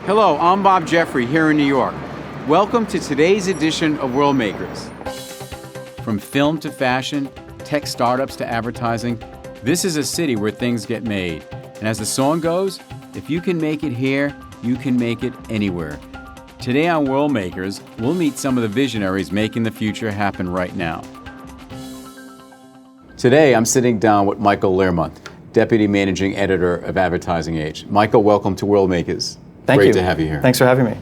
Hello, I'm Bob Jeffrey here in New York. Welcome to today's edition of Worldmakers. From film to fashion, tech startups to advertising, this is a city where things get made. And as the song goes, if you can make it here, you can make it anywhere. Today on Worldmakers, we'll meet some of the visionaries making the future happen right now. Today, I'm sitting down with Michael Learmonth, Deputy Managing Editor of Advertising Age. Michael, welcome to Worldmakers. Thank you. Great to have you here. Thanks for having me.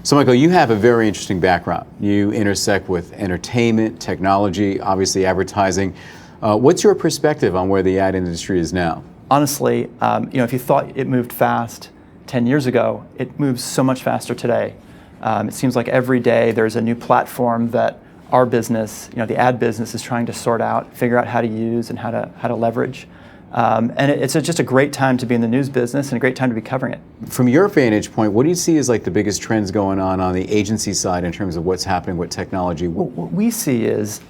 So Michael, you have a very interesting background. You intersect with entertainment, technology, obviously advertising. What's your perspective on where the ad industry is now? Honestly, if you thought it moved fast 10 years ago, it moves so much faster today. It seems like every day there's a new platform that our business, the ad business, is trying to sort out, figure out how to use and how to leverage. And it's just a great time to be in the news business and a great time to be covering it. From your vantage point, what do you see as like the biggest trends going on the agency side in terms of what's happening with technology? What we see is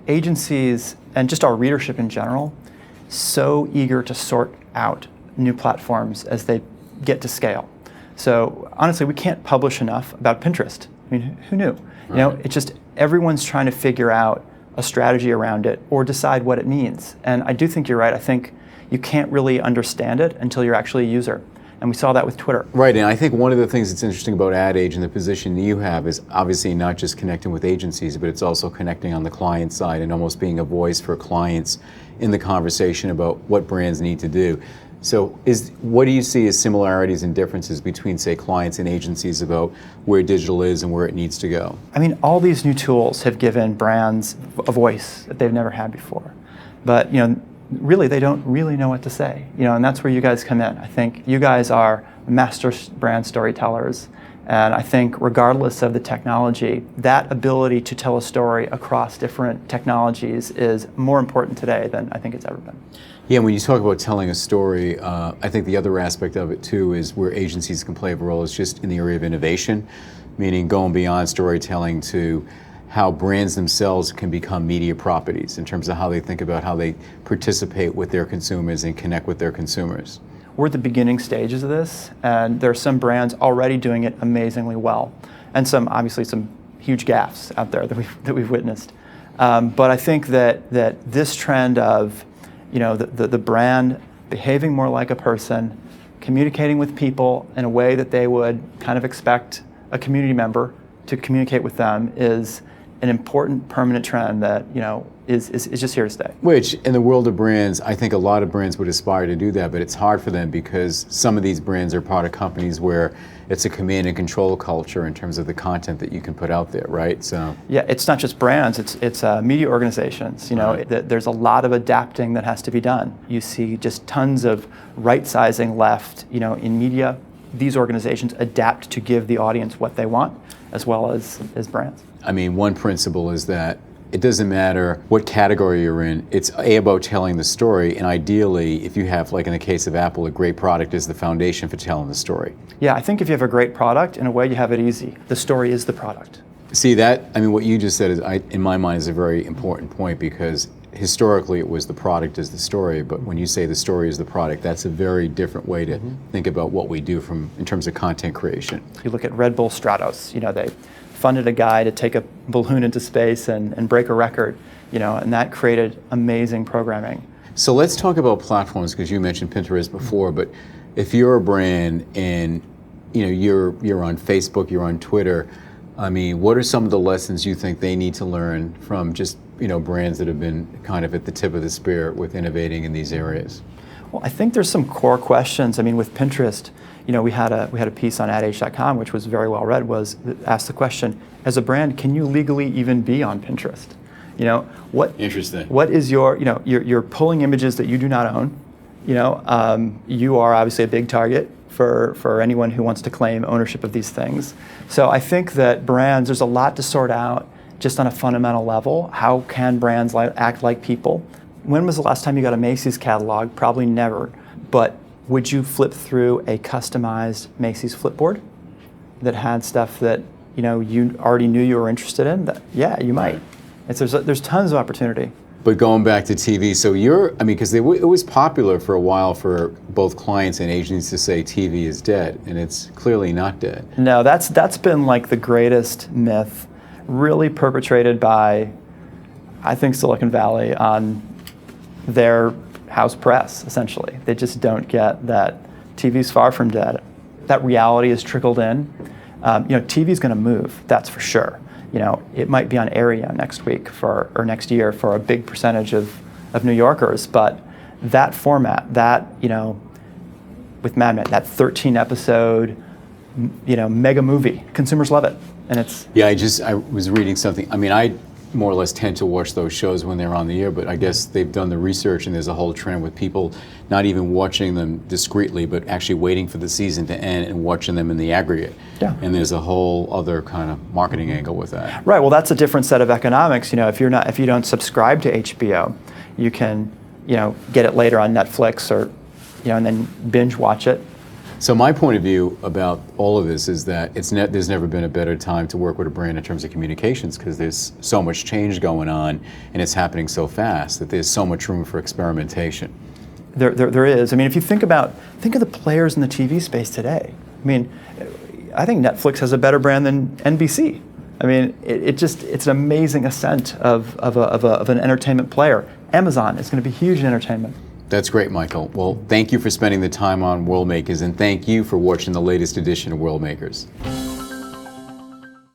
agencies and just our readership in general so eager to sort out new platforms as they get to scale. So honestly, we can't publish enough about Pinterest. I mean, who knew? Right. It's just everyone's trying to figure out a strategy around it or decide what it means. And I do think you're right. I think you can't really understand it until you're actually a user. And we saw that with Twitter. Right, and I think one of the things that's interesting about AdAge and the position you have is obviously not just connecting with agencies, but it's also connecting on the client side and almost being a voice for clients in the conversation about what brands need to do. So what do you see as similarities and differences between, say, clients and agencies about where digital is and where it needs to go? I mean, all these new tools have given brands a voice that they've never had before. But, really, they don't really know what to say. And that's where you guys come in. I think you guys are master brand storytellers. And I think regardless of the technology, that ability to tell a story across different technologies is more important today than I think it's ever been. Yeah, when you talk about telling a story, I think the other aspect of it too is where agencies can play a role is just in the area of innovation, meaning going beyond storytelling to how brands themselves can become media properties in terms of how they think about how they participate with their consumers and connect with their consumers. We're at the beginning stages of this, and there are some brands already doing it amazingly well, and obviously some huge gaffes out there that we've witnessed. But I think that this trend of the brand behaving more like a person, communicating with people in a way that they would kind of expect a community member to communicate with them is an important permanent trend that is just here to stay. Which, in the world of brands, I think a lot of brands would aspire to do that, but it's hard for them because some of these brands are part of companies where it's a command and control culture in terms of the content that you can put out there, right? So yeah, it's not just brands; it's media organizations. There's a lot of adapting that has to be done. You see just tons of right-sizing left. In media, these organizations adapt to give the audience what they want, as well as brands. I mean, one principle is that it doesn't matter what category you're in, it's about telling the story, and ideally, if you have, like in the case of Apple, a great product is the foundation for telling the story. Yeah, I think if you have a great product, in a way you have it easy. The story is the product. See what you just said is, in my mind, is a very important point because historically it was the product is the story, but when you say the story is the product, that's a very different way to think about what we do in terms of content creation. You look at Red Bull Stratos, they funded a guy to take a balloon into space and break a record, and that created amazing programming. So let's talk about platforms, because you mentioned Pinterest before, but if you're a brand and you're on Facebook, you're on Twitter, I mean, what are some of the lessons you think they need to learn from just brands that have been kind of at the tip of the spear with innovating in these areas? Well, I think there's some core questions. I mean, with Pinterest, we had a piece on AdAge.com, which was very well read, asked the question, as a brand, can you legally even be on Pinterest? Interesting. What is you're pulling images that you do not own. You are obviously a big target for anyone who wants to claim ownership of these things. So I think that brands, there's a lot to sort out just on a fundamental level. How can brands act like people? When was the last time you got a Macy's catalog? Probably never. But would you flip through a customized Macy's flipboard that had stuff that you already knew you were interested in? Yeah, you might. There's tons of opportunity. But going back to TV, so because it was popular for a while for both clients and agencies to say TV is dead, and it's clearly not dead. No, that's been like the greatest myth, really perpetrated by, I think, Silicon Valley on their house press, essentially. They just don't get that TV's far from dead. That reality has trickled in. TV's going to move, that's for sure. It might be on Area next week or next year for a big percentage of New Yorkers, but that format, with Mad Men, that 13-episode, mega movie, consumers love it, and it's. Yeah, I was reading something. I more or less tend to watch those shows when they're on the air, but I guess they've done the research and there's a whole trend with people not even watching them discreetly, but actually waiting for the season to end and watching them in the aggregate. Yeah. And there's a whole other kind of marketing angle with that. Right. Well, that's a different set of economics. If you don't subscribe to HBO, you can, get it later on Netflix or, and then binge watch it. So my point of view about all of this is that there's never been a better time to work with a brand in terms of communications, because there's so much change going on and it's happening so fast that there's so much room for experimentation. There is. if you think of the players in the TV space today. I think Netflix has a better brand than NBC. It's an amazing ascent of an entertainment player. Amazon is going to be huge in entertainment. That's great, Michael. Well, thank you for spending the time on Worldmakers, and thank you for watching the latest edition of Worldmakers.